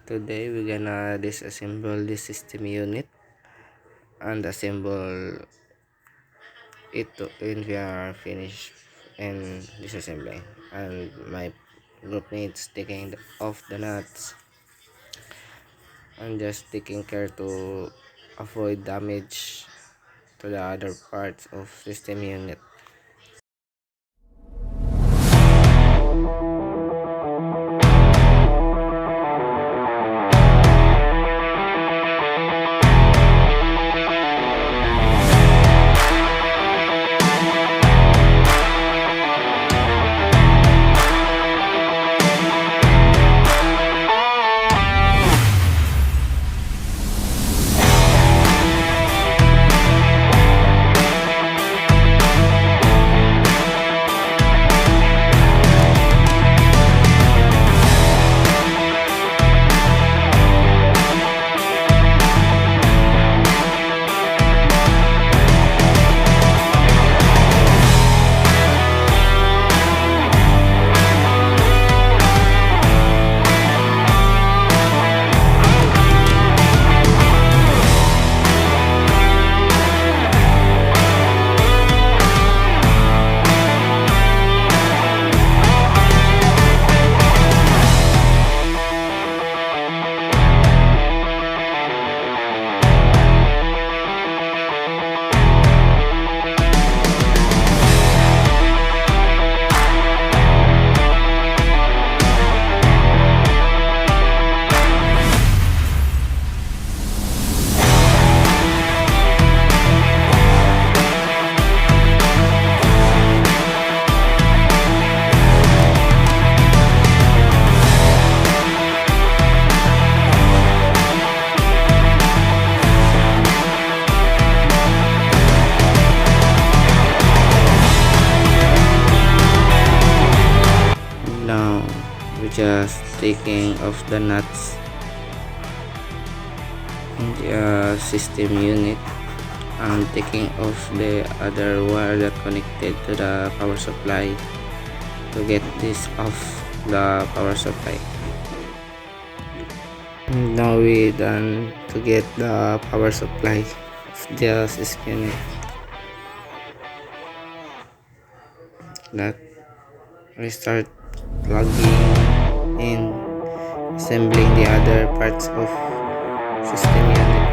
Today we're gonna disassemble this system unit and assemble it when we are finished in disassembling, and my group mates taking off the nuts and just taking care to avoid damage to the other parts of system unit. Now we're just taking off the nuts in the system unit and taking off the other wire that connected to the power supply to get this off the power supply. And now we done to get the power supply of the system unit. That we start plugging in, assembling the other parts of system unit.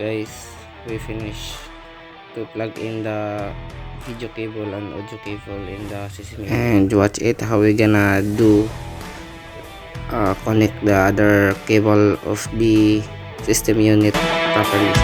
guys, we finish to plug in the video cable and audio cable in the system unit. And watch it how we gonna do connect the other cable of the system unit properly.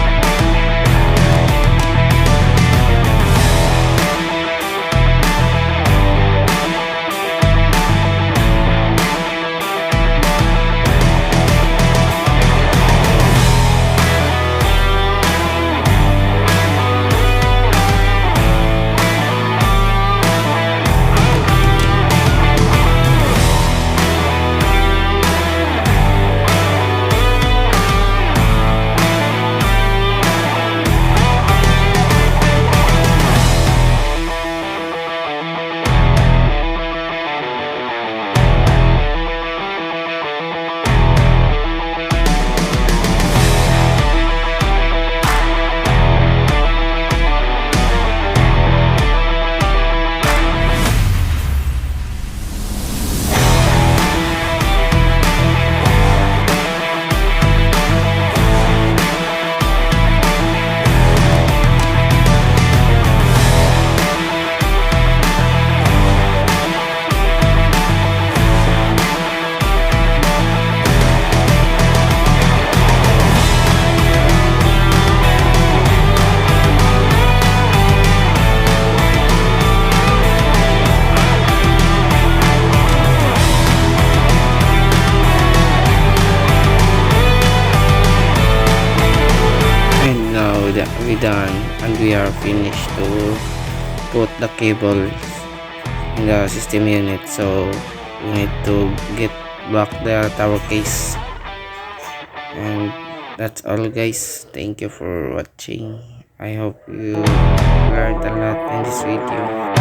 We done and we are finished to put the cable in the system unit, so we need to get back the tower case. And that's all guys, thank you for watching. I hope you learned a lot in this video.